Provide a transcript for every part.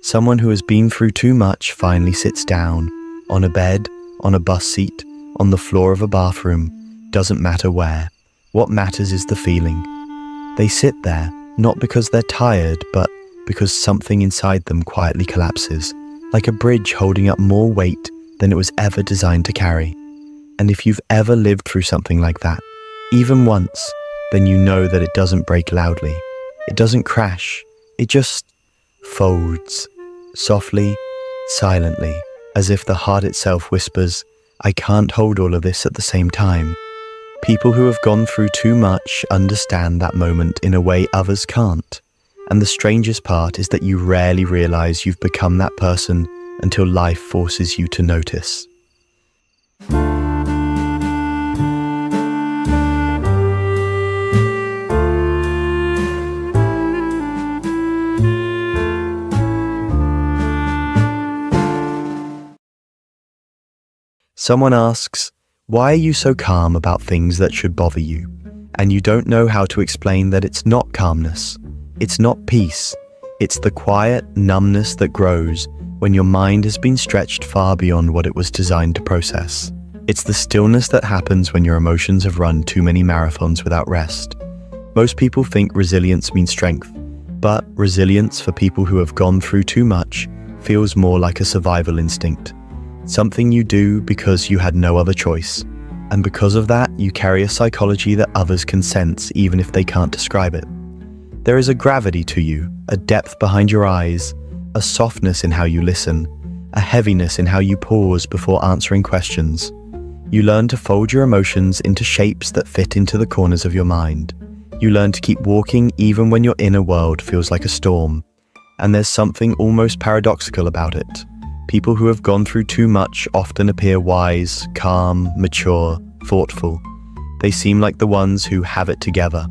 Someone who has been through too much finally sits down, on a bed, on a bus seat, on the floor of a bathroom, doesn't matter where. What matters is the feeling. They sit there, not because they're tired, but because something inside them quietly collapses, like a bridge holding up more weight than it was ever designed to carry. And if you've ever lived through something like that, even once, then you know that it doesn't break loudly. It doesn't crash. It just folds, softly, silently, as if the heart itself whispers, I can't hold all of this at the same time. People who have gone through too much understand that moment in a way others can't. And the strangest part is that you rarely realize you've become that person until life forces you to notice. Someone asks, why are you so calm about things that should bother you? And you don't know how to explain that it's not calmness. It's not peace. It's the quiet numbness that grows when your mind has been stretched far beyond what it was designed to process. It's the stillness that happens when your emotions have run too many marathons without rest. Most people think resilience means strength, but resilience for people who have gone through too much feels more like a survival instinct. Something you do because you had no other choice. And because of that, you carry a psychology that others can sense even if they can't describe it. There is a gravity to you, a depth behind your eyes, a softness in how you listen, a heaviness in how you pause before answering questions. You learn to fold your emotions into shapes that fit into the corners of your mind. You learn to keep walking even when your inner world feels like a storm. And there's something almost paradoxical about it. People who have gone through too much often appear wise, calm, mature, thoughtful. They seem like the ones who have it together.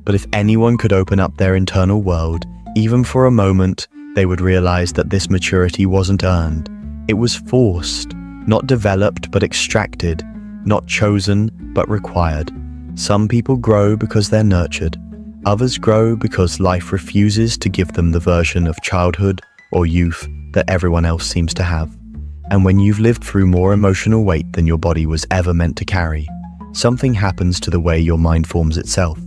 But if anyone could open up their internal world, even for a moment, they would realize that this maturity wasn't earned. It was forced, not developed but extracted, not chosen but required. Some people grow because they're nurtured. Others grow because life refuses to give them the version of childhood or youth that everyone else seems to have. And when you've lived through more emotional weight than your body was ever meant to carry, something happens to the way your mind forms itself.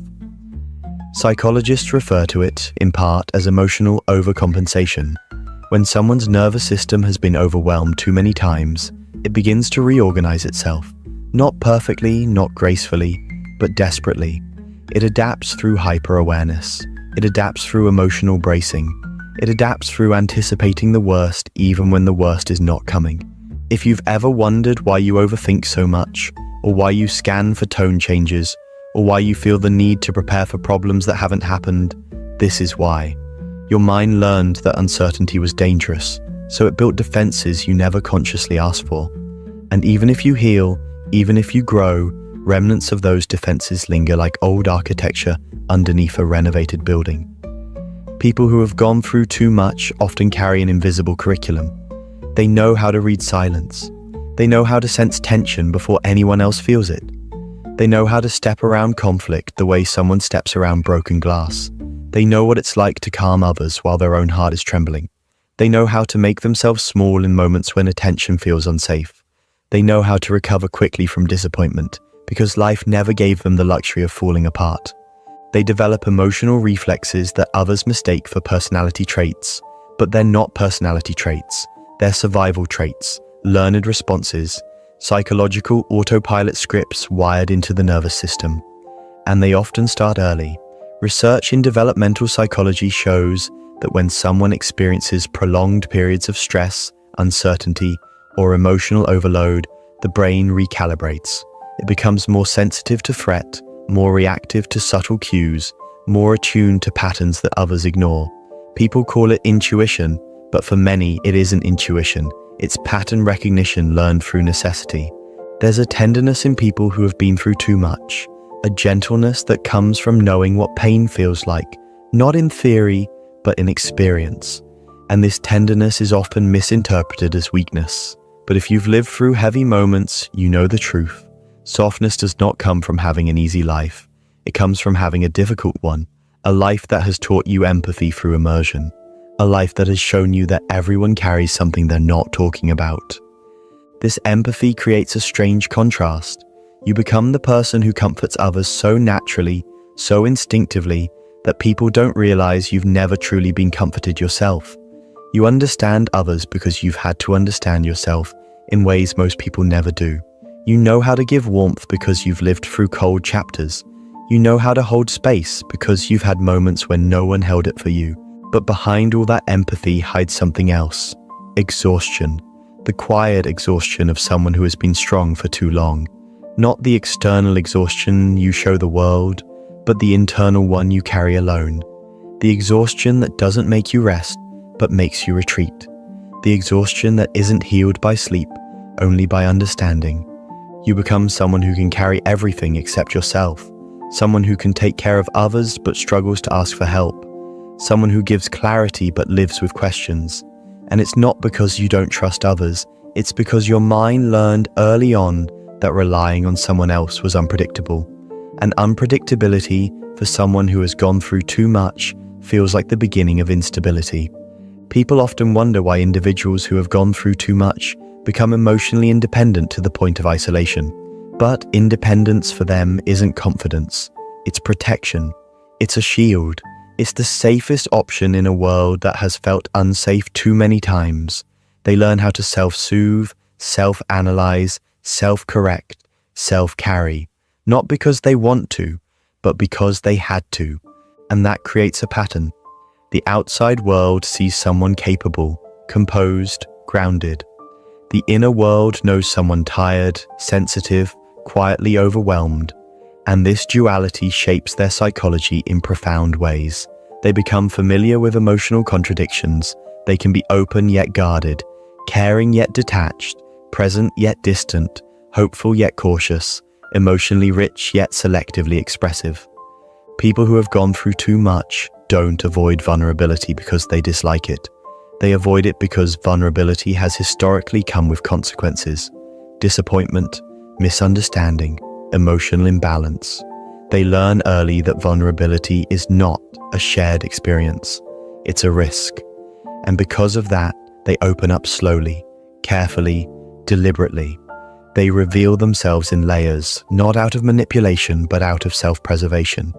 Psychologists refer to it, in part, as emotional overcompensation. When someone's nervous system has been overwhelmed too many times, it begins to reorganize itself. Not perfectly, not gracefully, but desperately. It adapts through hyper-awareness. It adapts through emotional bracing. It adapts through anticipating the worst even when the worst is not coming. If you've ever wondered why you overthink so much, or why you scan for tone changes, or why you feel the need to prepare for problems that haven't happened, this is why. Your mind learned that uncertainty was dangerous, so it built defenses you never consciously asked for. And even if you heal, even if you grow, remnants of those defenses linger like old architecture underneath a renovated building. People who have gone through too much often carry an invisible curriculum. They know how to read silence. They know how to sense tension before anyone else feels it. They know how to step around conflict the way someone steps around broken glass. They know what it's like to calm others while their own heart is trembling. They know how to make themselves small in moments when attention feels unsafe. They know how to recover quickly from disappointment because life never gave them the luxury of falling apart. They develop emotional reflexes that others mistake for personality traits, but they're not personality traits. They're survival traits, learned responses, psychological autopilot scripts wired into the nervous system. And they often start early. Research in developmental psychology shows that when someone experiences prolonged periods of stress, uncertainty, or emotional overload, the brain recalibrates. It becomes more sensitive to threat, more reactive to subtle cues, more attuned to patterns that others ignore. People call it intuition, but for many it isn't intuition. It's pattern recognition learned through necessity. There's a tenderness in people who have been through too much, a gentleness that comes from knowing what pain feels like, not in theory, but in experience. And this tenderness is often misinterpreted as weakness. But if you've lived through heavy moments, you know the truth. Softness does not come from having an easy life. It comes from having a difficult one, a life that has taught you empathy through immersion. a life that has shown you that everyone carries something they're not talking about. This empathy creates a strange contrast. You become the person who comforts others so naturally, so instinctively, that people don't realize you've never truly been comforted yourself. You understand others because you've had to understand yourself in ways most people never do. You know how to give warmth because you've lived through cold chapters. You know how to hold space because you've had moments when no one held it for you. But behind all that empathy hides something else: exhaustion. The quiet exhaustion of someone who has been strong for too long. Not the external exhaustion you show the world, but the internal one you carry alone. The exhaustion that doesn't make you rest, but makes you retreat. The exhaustion that isn't healed by sleep, only by understanding. You become someone who can carry everything except yourself. Someone who can take care of others but struggles to ask for help. Someone who gives clarity but lives with questions. And it's not because you don't trust others, it's because your mind learned early on that relying on someone else was unpredictable. And unpredictability for someone who has gone through too much feels like the beginning of instability. People often wonder why individuals who have gone through too much become emotionally independent to the point of isolation. But independence for them isn't confidence, it's protection, it's a shield. It's the safest option in a world that has felt unsafe too many times. They learn how to self-soothe, self-analyze, self-correct, self-carry, not because they want to, but because they had to. And that creates a pattern. The outside world sees someone capable, composed, grounded. The inner world knows someone tired, sensitive, quietly overwhelmed. And this duality shapes their psychology in profound ways. They become familiar with emotional contradictions. They can be open yet guarded, caring yet detached, present yet distant, hopeful yet cautious, emotionally rich yet selectively expressive. People who have gone through too much don't avoid vulnerability because they dislike it. They avoid it because vulnerability has historically come with consequences: disappointment, misunderstanding, emotional imbalance. They learn early that vulnerability is not a shared experience, it's a risk. And because of that, they open up slowly, carefully, deliberately. They reveal themselves in layers, not out of manipulation, but out of self-preservation.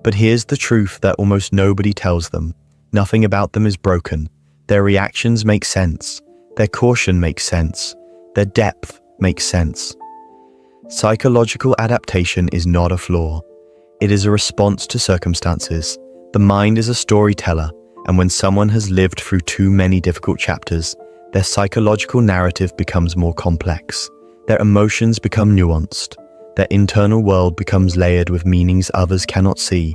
But here's the truth that almost nobody tells them. Nothing about them is broken. Their reactions make sense. Their caution makes sense. Their depth makes sense. Psychological adaptation is not a flaw. It is a response to circumstances. The mind is a storyteller, and when someone has lived through too many difficult chapters, their psychological narrative becomes more complex. Their emotions become nuanced. Their internal world becomes layered with meanings others cannot see.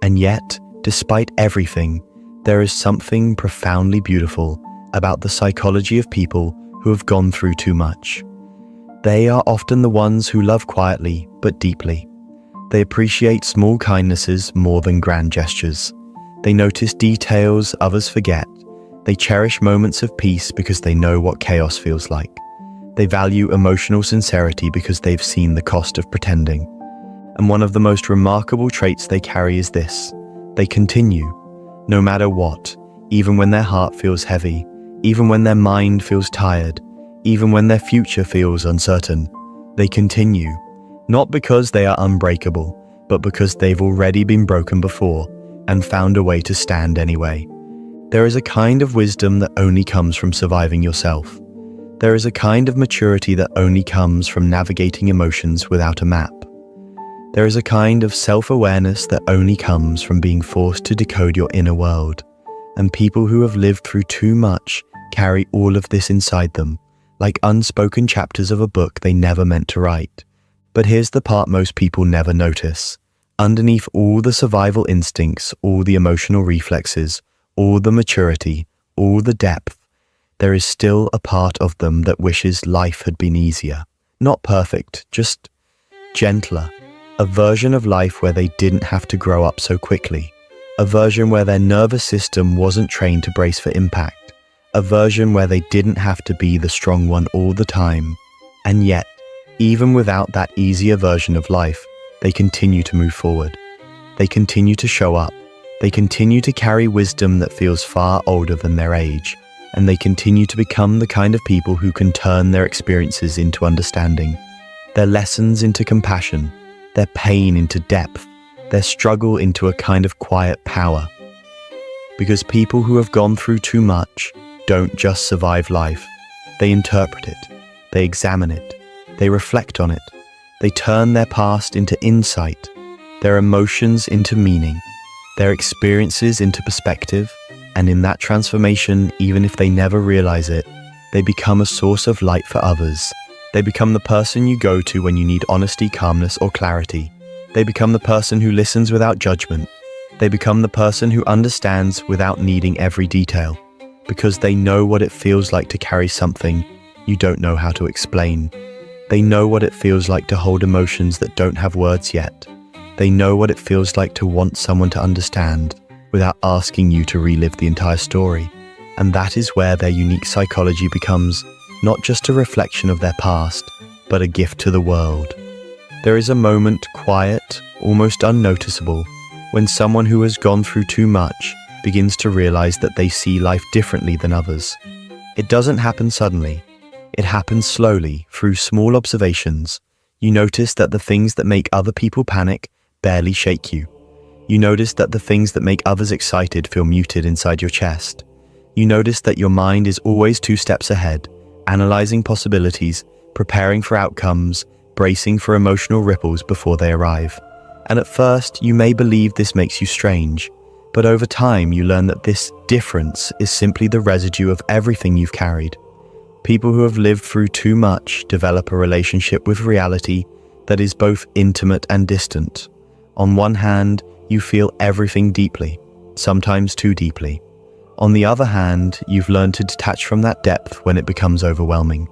And yet, despite everything, there is something profoundly beautiful about the psychology of people who have gone through too much. They are often the ones who love quietly but deeply. They appreciate small kindnesses more than grand gestures. They notice details others forget. They cherish moments of peace because they know what chaos feels like. They value emotional sincerity because they've seen the cost of pretending. And one of the most remarkable traits they carry is this: they continue, no matter what, even when their heart feels heavy, even when their mind feels tired, even when their future feels uncertain. They continue, not because they are unbreakable, but because they've already been broken before and found a way to stand anyway. There is a kind of wisdom that only comes from surviving yourself. There is a kind of maturity that only comes from navigating emotions without a map. There is a kind of self-awareness that only comes from being forced to decode your inner world. And people who have lived through too much carry all of this inside them, like unspoken chapters of a book they never meant to write. But here's the part most people never notice. Underneath all the survival instincts, all the emotional reflexes, all the maturity, all the depth, there is still a part of them that wishes life had been easier. Not perfect, just gentler. A version of life where they didn't have to grow up so quickly. A version where their nervous system wasn't trained to brace for impact. A version where they didn't have to be the strong one all the time. And yet, even without that easier version of life, they continue to move forward. They continue to show up. They continue to carry wisdom that feels far older than their age, and they continue to become the kind of people who can turn their experiences into understanding, their lessons into compassion, their pain into depth, their struggle into a kind of quiet power. Because people who have gone through too much don't just survive life, they interpret it, they examine it, they reflect on it, they turn their past into insight, their emotions into meaning, their experiences into perspective, and in that transformation, even if they never realize it, they become a source of light for others. They become the person you go to when you need honesty, calmness, or clarity. They become the person who listens without judgment. They become the person who understands without needing every detail, because they know what it feels like to carry something you don't know how to explain. They know what it feels like to hold emotions that don't have words yet. They know what it feels like to want someone to understand without asking you to relive the entire story. And that is where their unique psychology becomes not just a reflection of their past, but a gift to the world. There is a moment, quiet, almost unnoticeable, when someone who has gone through too much begins to realize that they see life differently than others. It doesn't happen suddenly. It happens slowly, through small observations. You notice that the things that make other people panic barely shake you. You notice that the things that make others excited feel muted inside your chest. You notice that your mind is always 2 steps ahead, analyzing possibilities, preparing for outcomes, bracing for emotional ripples before they arrive. And at first, you may believe this makes you strange, but over time you learn that this difference is simply the residue of everything you've carried. People who have lived through too much develop a relationship with reality that is both intimate and distant. On one hand, you feel everything deeply, sometimes too deeply. On the other hand, you've learned to detach from that depth when it becomes overwhelming.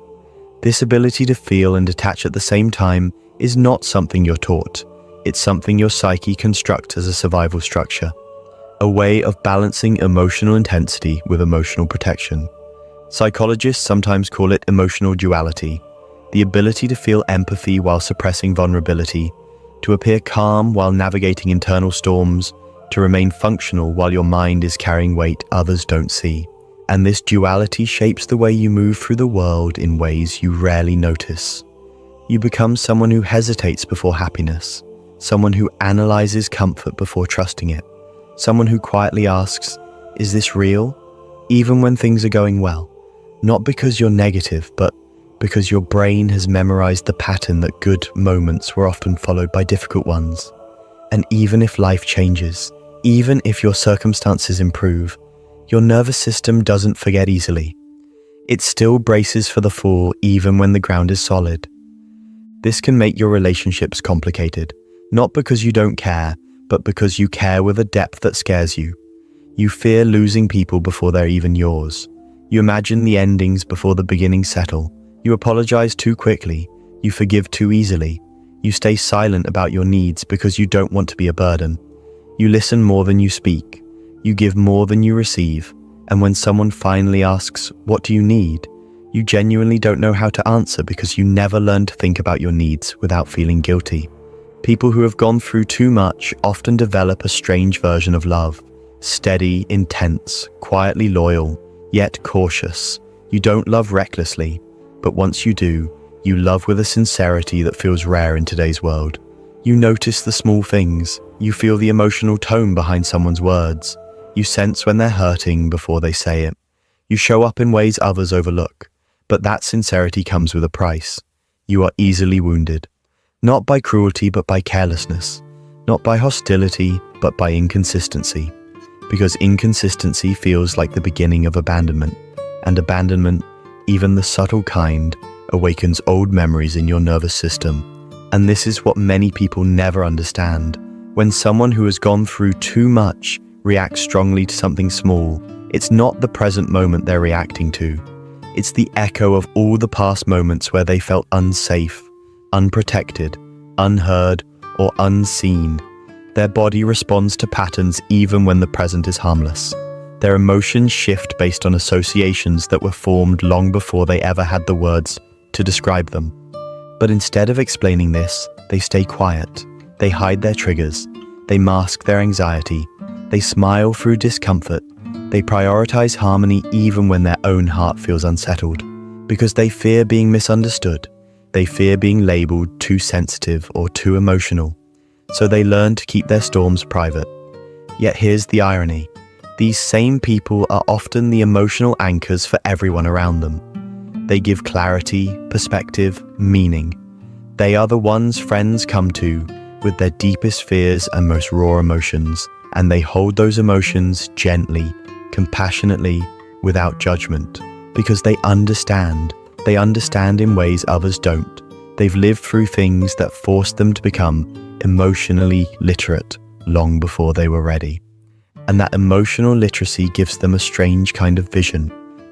This ability to feel and detach at the same time is not something you're taught. It's something your psyche constructs as a survival structure, a way of balancing emotional intensity with emotional protection. Psychologists sometimes call it emotional duality, the ability to feel empathy while suppressing vulnerability, to appear calm while navigating internal storms, to remain functional while your mind is carrying weight others don't see. And this duality shapes the way you move through the world in ways you rarely notice. You become someone who hesitates before happiness, someone who analyzes comfort before trusting it, someone who quietly asks, "Is this real?" even when things are going well. Not because you're negative, but because your brain has memorized the pattern that good moments were often followed by difficult ones. And even if life changes, even if your circumstances improve, your nervous system doesn't forget easily. It still braces for the fall even when the ground is solid. This can make your relationships complicated, not because you don't care, but because you care with a depth that scares you. You fear losing people before they're even yours. You imagine the endings before the beginnings settle. You apologize too quickly. You forgive too easily. You stay silent about your needs because you don't want to be a burden. You listen more than you speak. You give more than you receive. And when someone finally asks, "What do you need?" you genuinely don't know how to answer because you never learned to think about your needs without feeling guilty. People who have gone through too much often develop a strange version of love. Steady, intense, quietly loyal, yet cautious. You don't love recklessly, but once you do, you love with a sincerity that feels rare in today's world. You notice the small things. You feel the emotional tone behind someone's words. You sense when they're hurting before they say it. You show up in ways others overlook, but that sincerity comes with a price. You are easily wounded, not by cruelty but by carelessness, not by hostility but by inconsistency, because inconsistency feels like the beginning of abandonment, and abandonment, even the subtle kind, awakens old memories in your nervous system. And this is what many people never understand. When someone who has gone through too much reacts strongly to something small, it's not the present moment they're reacting to. It's the echo of all the past moments where they felt unsafe, unprotected, unheard, or unseen. Their body responds to patterns even when the present is harmless. Their emotions shift based on associations that were formed long before they ever had the words to describe them. But instead of explaining this, they stay quiet. They hide their triggers. They mask their anxiety. They smile through discomfort. They prioritize harmony even when their own heart feels unsettled, because they fear being misunderstood. They fear being labeled too sensitive or too emotional. So they learn to keep their storms private. Yet here's the irony. These same people are often the emotional anchors for everyone around them. They give clarity, perspective, meaning. They are the ones friends come to with their deepest fears and most raw emotions, and they hold those emotions gently, compassionately, without judgment, because they understand. They understand in ways others don't. They've lived through things that forced them to become emotionally literate long before they were ready. And that emotional literacy gives them a strange kind of vision.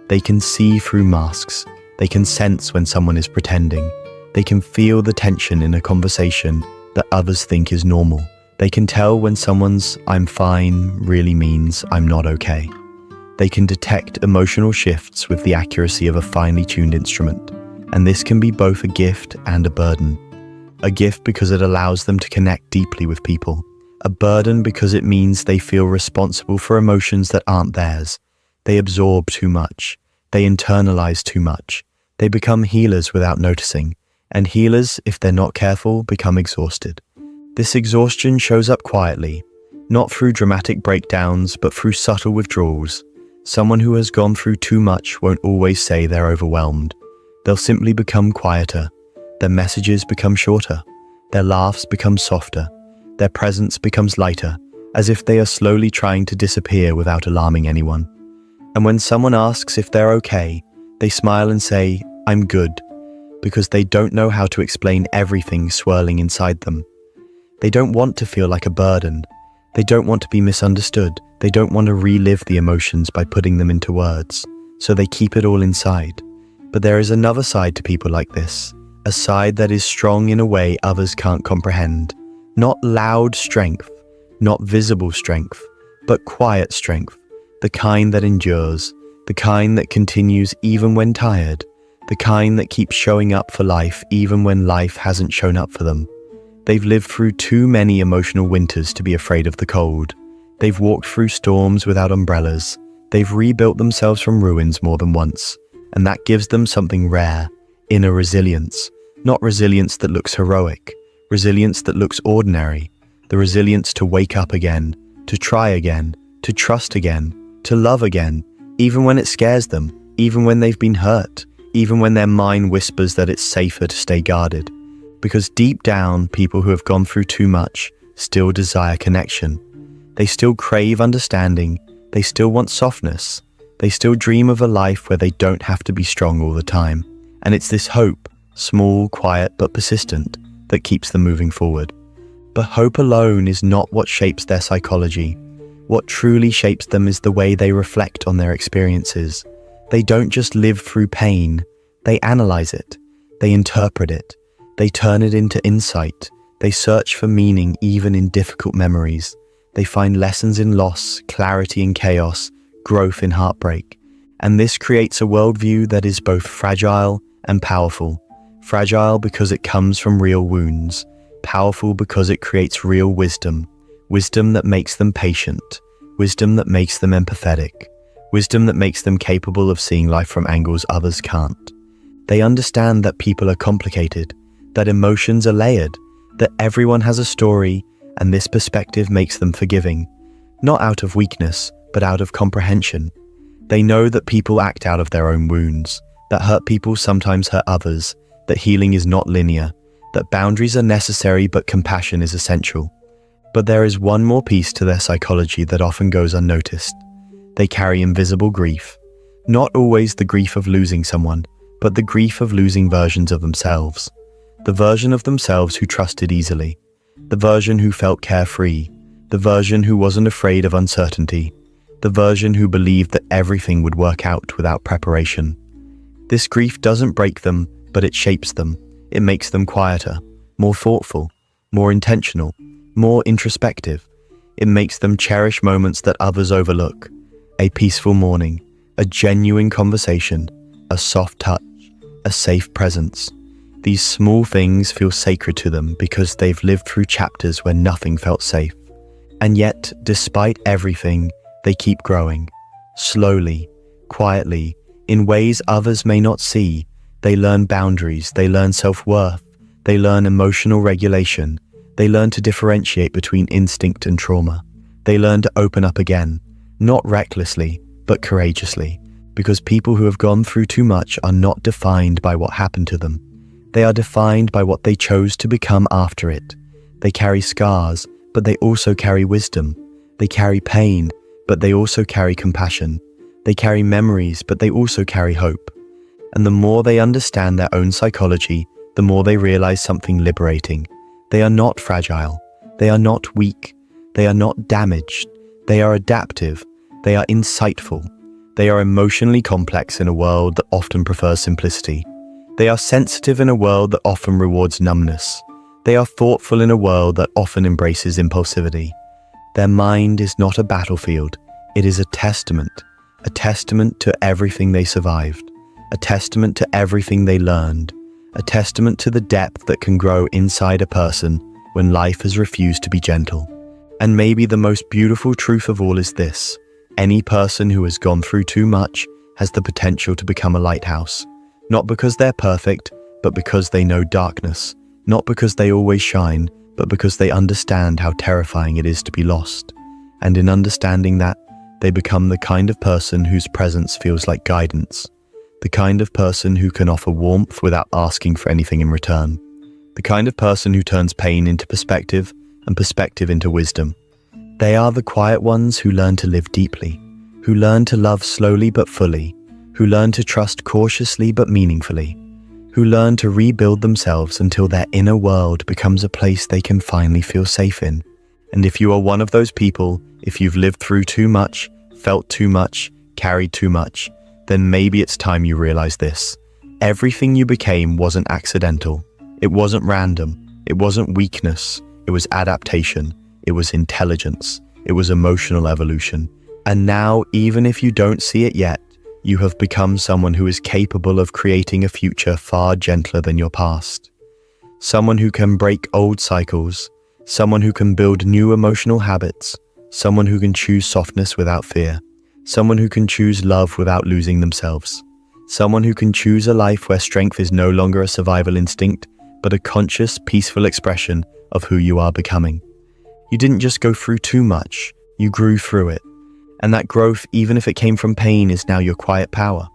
They can see through masks. They can sense when someone is pretending. They can feel the tension in a conversation that others think is normal. They can tell when someone's "I'm fine" really means "I'm not okay." They can detect emotional shifts with the accuracy of a finely tuned instrument. And this can be both a gift and a burden. A gift because it allows them to connect deeply with people. A burden because it means they feel responsible for emotions that aren't theirs. They absorb too much. They internalize too much. They become healers without noticing. And healers, if they're not careful, become exhausted. This exhaustion shows up quietly, not through dramatic breakdowns, but through subtle withdrawals. Someone who has gone through too much won't always say they're overwhelmed. They'll simply become quieter. Their messages become shorter. Their laughs become softer. Their presence becomes lighter, as if they are slowly trying to disappear without alarming anyone. And when someone asks if they're okay, they smile and say, "I'm good," because they don't know how to explain everything swirling inside them. They don't want to feel like a burden. They don't want to be misunderstood. They don't want to relive the emotions by putting them into words, so they keep it all inside. But there is another side to people like this, a side that is strong in a way others can't comprehend. Not loud strength, not visible strength, but quiet strength, the kind that endures, the kind that continues even when tired, the kind that keeps showing up for life even when life hasn't shown up for them. They've lived through too many emotional winters to be afraid of the cold. They've walked through storms without umbrellas. They've rebuilt themselves from ruins more than once, and that gives them something rare, inner resilience. Not resilience that looks heroic, resilience that looks ordinary, the resilience to wake up again, to try again, to trust again, to love again, even when it scares them, even when they've been hurt, even when their mind whispers that it's safer to stay guarded. Because deep down, people who have gone through too much still desire connection. They still crave understanding. They still want softness. They still dream of a life where they don't have to be strong all the time. And it's this hope, small, quiet, but persistent, that keeps them moving forward. But hope alone is not what shapes their psychology. What truly shapes them is the way they reflect on their experiences. They don't just live through pain. They analyze it. They interpret it. They turn it into insight. They search for meaning even in difficult memories. They find lessons in loss, clarity in chaos, growth in heartbreak. And this creates a worldview that is both fragile and powerful. Fragile because it comes from real wounds. Powerful because it creates real wisdom. Wisdom that makes them patient. Wisdom that makes them empathetic. Wisdom that makes them capable of seeing life from angles others can't. They understand that people are complicated, that emotions are layered, that everyone has a story, and this perspective makes them forgiving. Not out of weakness, but out of comprehension. They know that people act out of their own wounds, that hurt people sometimes hurt others, that healing is not linear, that boundaries are necessary but compassion is essential. But there is one more piece to their psychology that often goes unnoticed. They carry invisible grief. Not always the grief of losing someone, but the grief of losing versions of themselves. The version of themselves who trusted easily. The version who felt carefree. The version who wasn't afraid of uncertainty. The version who believed that everything would work out without preparation. This grief doesn't break them, but it shapes them. It makes them quieter, more thoughtful, more intentional, more introspective. It makes them cherish moments that others overlook. A peaceful morning, a genuine conversation, a soft touch, a safe presence. These small things feel sacred to them because they've lived through chapters where nothing felt safe. And yet, despite everything, they keep growing. Slowly, quietly, in ways others may not see. They learn boundaries, they learn self-worth, they learn emotional regulation, they learn to differentiate between instinct and trauma. They learn to open up again, not recklessly, but courageously, because people who have gone through too much are not defined by what happened to them. They are defined by what they chose to become after it. They carry scars, but they also carry wisdom. They carry pain, but they also carry compassion. They carry memories, but they also carry hope. And the more they understand their own psychology, the more they realize something liberating. They are not fragile. They are not weak. They are not damaged. They are adaptive. They are insightful. They are emotionally complex in a world that often prefers simplicity. They are sensitive in a world that often rewards numbness. They are thoughtful in a world that often embraces impulsivity. Their mind is not a battlefield. It is a testament to everything they survived, a testament to everything they learned, a testament to the depth that can grow inside a person when life has refused to be gentle. And maybe the most beautiful truth of all is this: any person who has gone through too much has the potential to become a lighthouse, not because they're perfect, but because they know darkness, not because they always shine, but because they understand how terrifying it is to be lost. And in understanding that, they become the kind of person whose presence feels like guidance, the kind of person who can offer warmth without asking for anything in return, the kind of person who turns pain into perspective and perspective into wisdom. They are the quiet ones who learn to live deeply, who learn to love slowly but fully, who learn to trust cautiously but meaningfully, who learn to rebuild themselves until their inner world becomes a place they can finally feel safe in. And if you are one of those people, if you've lived through too much, felt too much, carried too much, then maybe it's time you realize this. Everything you became wasn't accidental. It wasn't random. It wasn't weakness. It was adaptation. It was intelligence. It was emotional evolution. And now, even if you don't see it yet, you have become someone who is capable of creating a future far gentler than your past. Someone who can break old cycles. Someone who can build new emotional habits. Someone who can choose softness without fear. Someone who can choose love without losing themselves. Someone who can choose a life where strength is no longer a survival instinct, but a conscious, peaceful expression of who you are becoming. You didn't just go through too much, you grew through it. And that growth, even if it came from pain, is now your quiet power.